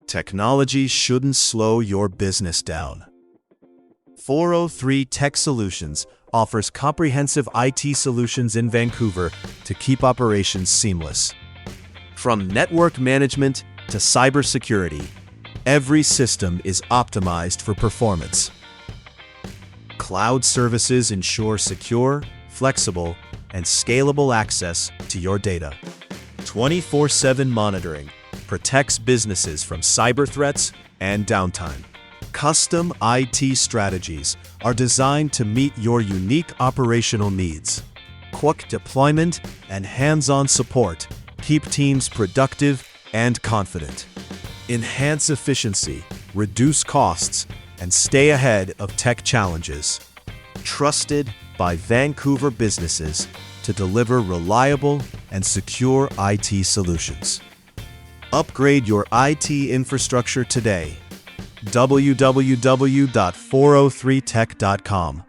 Technology shouldn't slow your business down. 403 Tech Solutions offers comprehensive IT solutions in Vancouver to keep operations seamless. From network management to cybersecurity, every system is optimized for performance. Cloud services ensure secure, flexible, and scalable access to your data. 24/7 monitoring protects businesses from cyber threats and downtime. Custom IT strategies are designed to meet your unique operational needs. Quick deployment and hands-on support keep teams productive and confident. Enhance efficiency, reduce costs, and stay ahead of tech challenges. Trusted by Vancouver businesses to deliver reliable and secure IT solutions. Upgrade your IT infrastructure today. www.403tech.com